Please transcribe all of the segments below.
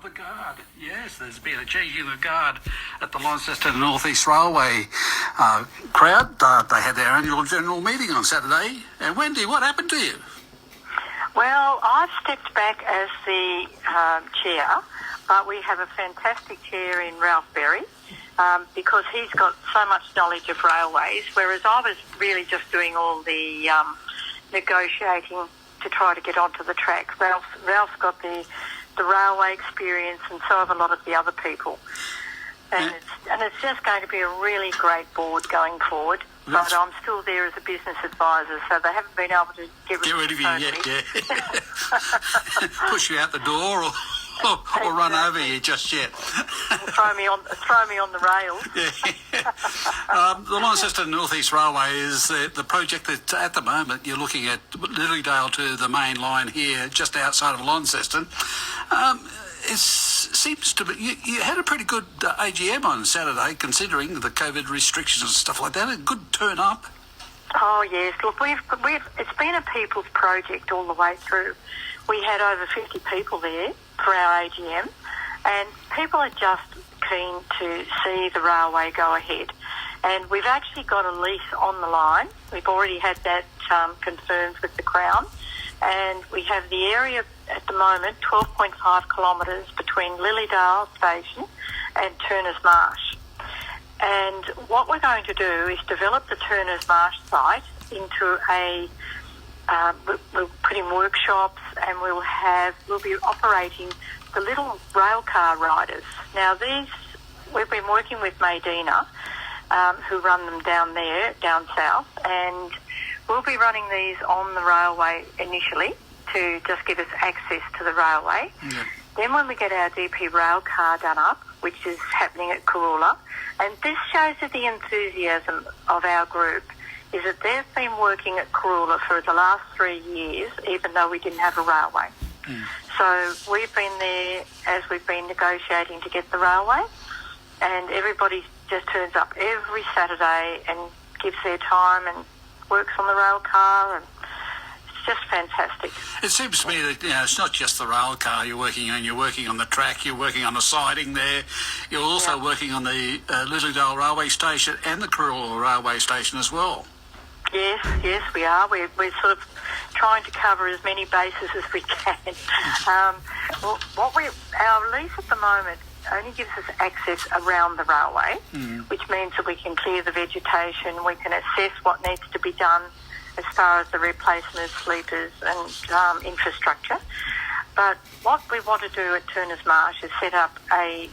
The guard, yes, there's been a changing of the guard at the Launceston North East Railway crowd. They had their annual general meeting on Saturday. And Wendy, what happened to you? Well, I've stepped back as the chair, but we have a fantastic chair in Ralph Berry because he's got so much knowledge of railways, whereas I was really just doing all the negotiating to try to get onto the track. Ralph's got the railway experience, and so have a lot of the other people. And it's just going to be a really great board going forward. But I'm still there as a business advisor, so they haven't been able to get rid of you yet. Yeah. Push you out the door or run over you just yet. throw me on the rails. Yeah. The Launceston North East Railway is the project that at the moment you're looking at Lilydale to the main line here, just outside of Launceston. It seems to be you had a pretty good AGM on Saturday, considering the COVID restrictions and stuff like that. A good turn up. Oh yes, look, it's been a people's project all the way through. We had over 50 people there for our AGM, and people are just keen to see the railway go ahead. And we've actually got a lease on the line. We've already had that confirmed with the Crown. And we have the area at the moment, 12.5 kilometres between Lilydale Station and Turners Marsh. And what we're going to do is develop the Turners Marsh site into we'll put in workshops, and we'll be operating the little rail car riders. Now we've been working with Medina, who run them down south, and we'll be running these on the railway initially to just give us access to the railway. Yeah. Then when we get our DP rail car done up, which is happening at Corolla, and this shows you the enthusiasm of our group, is that they've been working at Corolla for the last 3 years, even though we didn't have a railway. Mm. So we've been there as we've been negotiating to get the railway, and everybody just turns up every Saturday and gives their time and works on the rail car, and it's just fantastic. It seems to me that it's not just the rail car you're working on. You're working on the track. You're working on the siding there. You're also working on the Lilydale railway station and the Corolla railway station as well. Yes, we are. We're sort of trying to cover as many bases as we can. Our lease at the moment only gives us access around the railway, which means that we can clear the vegetation, we can assess what needs to be done as far as the replacement of sleepers and infrastructure. But what we want to do at Turners Marsh is set up a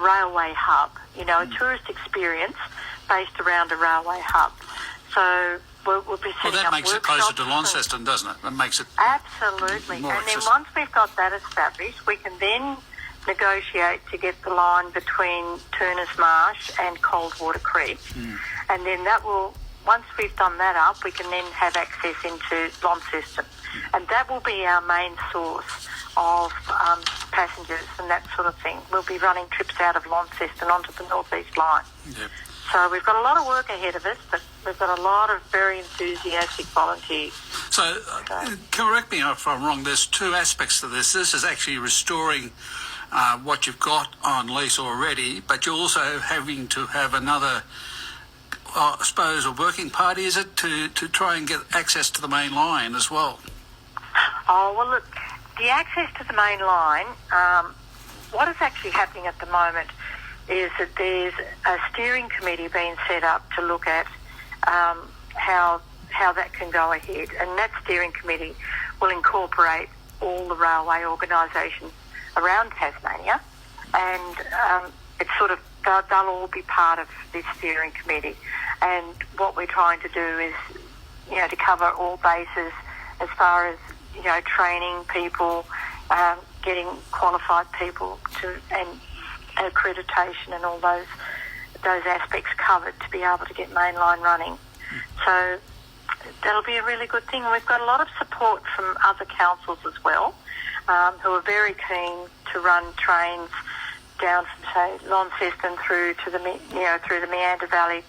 railway hub, a tourist experience based around a railway hub. So we'll be setting up workshops. Well, that makes it closer to Launceston, doesn't it? That makes it absolutely. More and then once we've got that established, we can then negotiate to get the line between Turners Marsh and Coldwater Creek. And then once we've done that up, we can then have access into Launceston. And that will be our main source of passengers and that sort of thing. We'll be running trips out of Launceston onto the North East line. Yep. So we've got a lot of work ahead of us, but we've got a lot of very enthusiastic volunteers. So correct me if I'm wrong, there's two aspects to this. This is actually restoring what you've got on lease already, but you're also having to have another, I suppose, a working party, is it, to try and get access to the main line as well? Oh, well, look, the access to the main line, what is actually happening at the moment is that there's a steering committee being set up to look at how that can go ahead. And that steering committee will incorporate all the railway organisations around Tasmania, and it's sort of they'll all be part of this steering committee. And what we're trying to do is, to cover all bases as far as training people, getting qualified people and accreditation and all those aspects covered to be able to get mainline running. So that'll be a really good thing. And we've got a lot of support from other councils as well, who are very keen to run trains down from, say, Launceston through to the Meander Valley,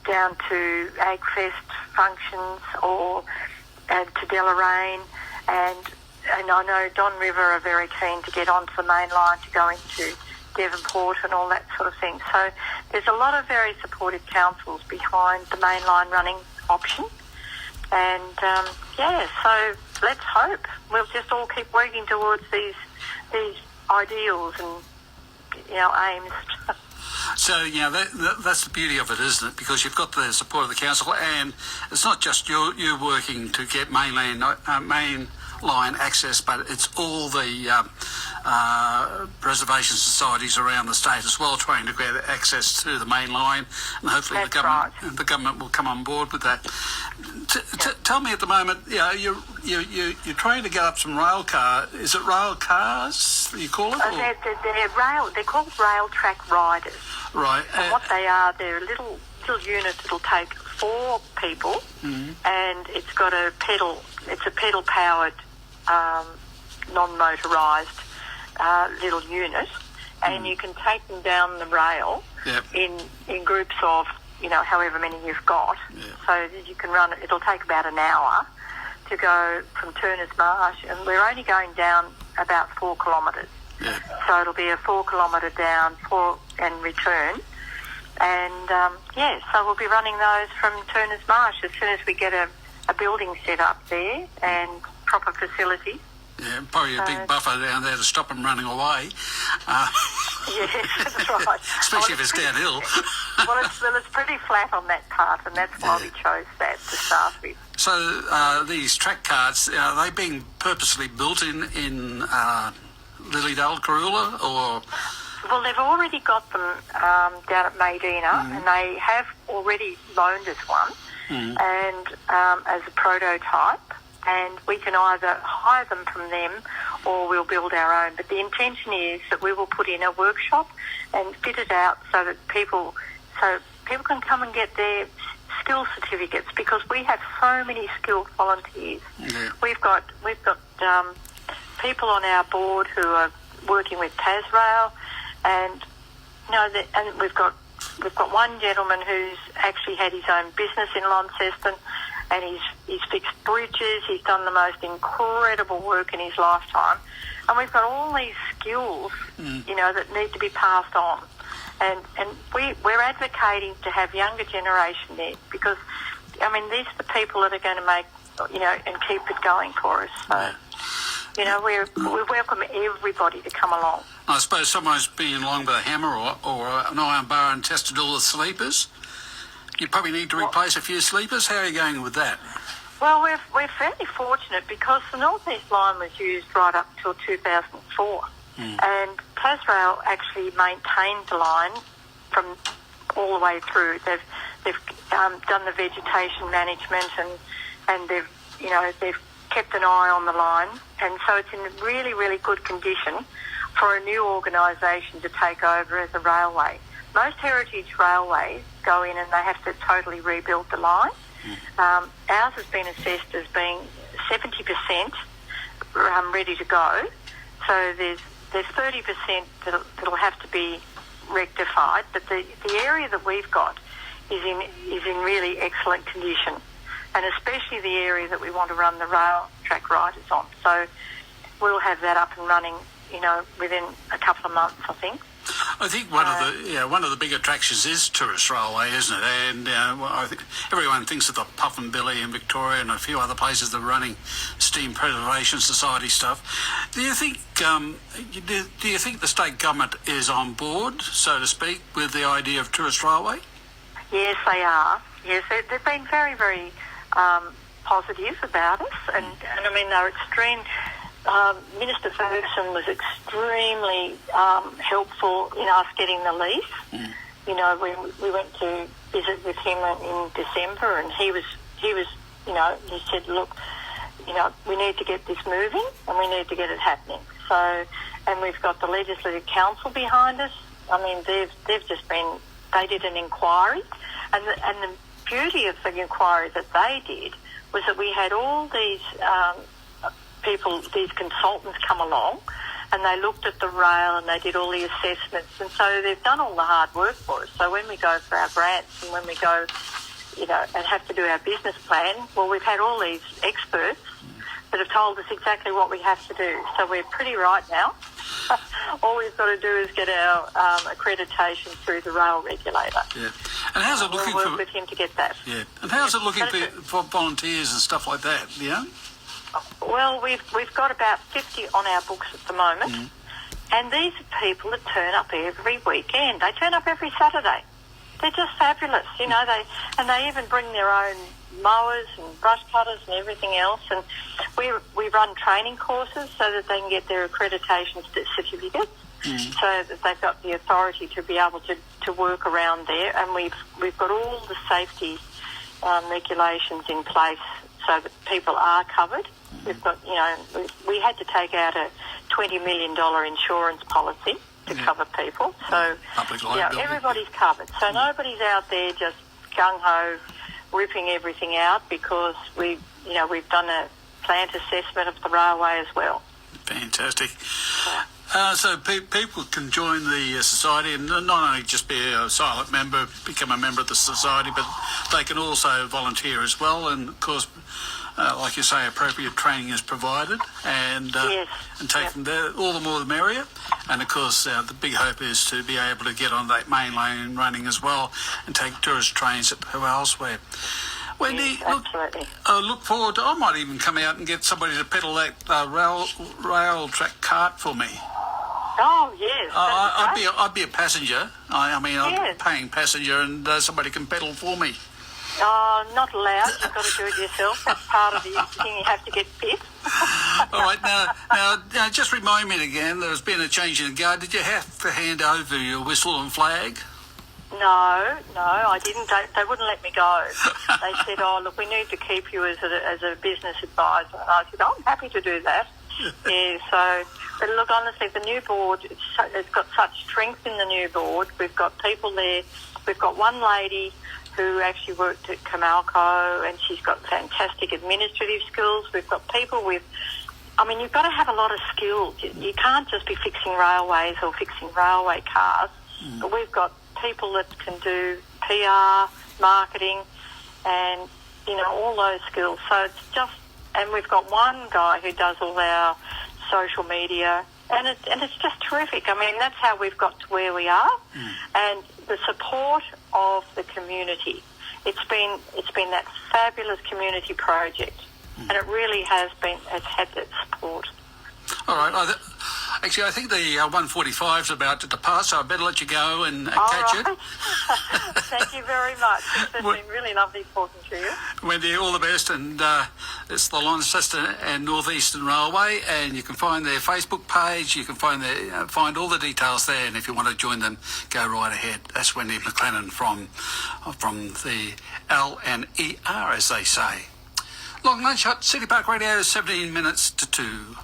down to AgFest functions or to Deloraine, and and I know Don River are very keen to get onto the main line to go into Devonport and all that sort of thing. So there's a lot of very supportive councils behind the main line running option. And, so let's hope we'll just all keep working towards these ideals and, aims. So, that's the beauty of it, isn't it? Because you've got the support of the council, and it's not just you working to get main line access, but it's all the preservation societies around the state as well trying to get access to the main line, and hopefully the government will come on board with that. Tell me, at the moment, you're trying to get up some rail car. Is it rail cars you call it? They're called rail track riders. Right. And what they are, they're little units that'll take 4 people, and it's got a pedal. It's a pedal powered, non-motorised little unit, and you can take them down the rail in groups of however many you've got. So you can run it. It'll take about an hour to go from Turners Marsh, and we're only going down about 4 kilometres. So it'll be a 4 kilometre down and return. And so we'll be running those from Turners Marsh as soon as we get a building set up there and proper facilities. Yeah, probably a big buffer down there to stop them running away. Yes, that's right. Especially if it's downhill. It's pretty flat on that part, and that's why we chose that to start with. So these track carts, are they being purposely built in Lilydale, Caroola, or...? Well, they've already got them down at Medina, and they have already loaned us one, and as a prototype, and we can either hire them from them or we'll build our own. But the intention is that we will put in a workshop and fit it out so that people can come and get their skill certificates, because we have so many skilled volunteers. We've got people on our board who are working with Tasrail, and we've got one gentleman who's actually had his own business in Launceston, and he's fixed bridges. He's done the most incredible work in his lifetime, and we've got all these skills, that need to be passed on, and we're advocating to have younger generation there, because these are the people that are going to make and keep it going for us. So. We welcome everybody to come along. I suppose someone's been along with a hammer or an iron bar and tested all the sleepers. You probably need to replace a few sleepers. How are you going with that? Well, we're fairly fortunate, because the North East line was used right up till 2004, and Tasrail actually maintained the line from all the way through. They've done the vegetation management, and they've kept an eye on the line, and so it's in really, really good condition for a new organisation to take over as a railway. Most heritage railways go in and they have to totally rebuild the line. Ours has been assessed as being 70% ready to go, so there's 30% that'll have to be rectified, but the area that we've got is in really excellent condition, and especially the area that we want to run the rail track riders on. So we'll have that up and running, within a couple of months, I think. I think one of the big attractions is tourist railway, isn't it? And I think everyone thinks of the Puff and Billy in Victoria and a few other places that are running Steam Preservation Society stuff. Do you think the state government is on board, so to speak, with the idea of tourist railway? Yes, they are. Yes, they've been very, very positive about us, and they're extreme. Minister Ferguson was extremely helpful in us getting the lease. We went to visit with him in December, and he said, look, we need to get this moving and we need to get it happening. So, and we've got the Legislative Council behind us. They did an inquiry, and the beauty of the inquiry that they did was that we had all these these consultants come along, and they looked at the rail and they did all the assessments, and so they've done all the hard work for us. So when we go for our grants and when we go, and have to do our business plan, well, we've had all these experts that have told us exactly what we have to do. So we're pretty right now. All we've got to do is get our accreditation through the rail regulator. Yeah. And how's it looking we'll work for... with him to get that. Yeah. And how's it looking for volunteers and stuff like that, yeah? Well, we've got about 50 on our books at the moment. And these are people that turn up every weekend. They turn up every Saturday. They're just fabulous, you know. They even bring their own mowers and brush cutters and everything else. And we run training courses so that they can get their accreditation certificates, so that they've got the authority to be able to work around there. And we've got all the safety regulations in place so that people are covered. We've got, you know, we had to take out a $20 million insurance policy to cover people. So, everybody's covered. So nobody's out there just gung-ho ripping everything out, because we've done a plant assessment of the railway as well. Fantastic. So people can join the society and not only just be a silent member, become a member of the society, but they can also volunteer as well. And of course, like you say, appropriate training is provided, and take them there. All the more the merrier. And of course, the big hope is to be able to get on that main lane running as well, and take tourist trains to elsewhere. Wendy, look forward to... I might even come out and get somebody to pedal that rail track cart for me. Oh, yes. I'd be a passenger. I'm a paying passenger, and somebody can pedal for me. Oh, not allowed. You've got to do it yourself. That's part of the thing. You have to get fit. All right. Now, just remind me again, there's been a change in the guard. Did you have to hand over your whistle and flag? No, I didn't. They wouldn't let me go. They said, "Oh, look, we need to keep you as a business advisor." And I said, "I'm happy to do that." But look, honestly, the new board, it's got such strength in the new board. We've got people there. We've got one lady who actually worked at Camalco, and she's got fantastic administrative skills. We've got people with... you've got to have a lot of skills. You can't just be fixing railways or fixing railway cars. But we've got people that can do PR, marketing, and, all those skills. So it's just... And we've got one guy who does all our social media, and it's just terrific. That's how we've got to where we are. And the support of the community. It's been that fabulous community project, and it really has had that support. All right. Actually, I think the 145 is about to depart, so I better let you go and catch it. Thank you very much. It's been really lovely talking to you. Wendy, all the best. And it's the Launceston and North Eastern Railway, and you can find their Facebook page. You can find all the details there, and if you want to join them, go right ahead. That's Wendy McLennan from the LNER, as they say. Long Lunch Hut, City Park Radio, 17 minutes to 2.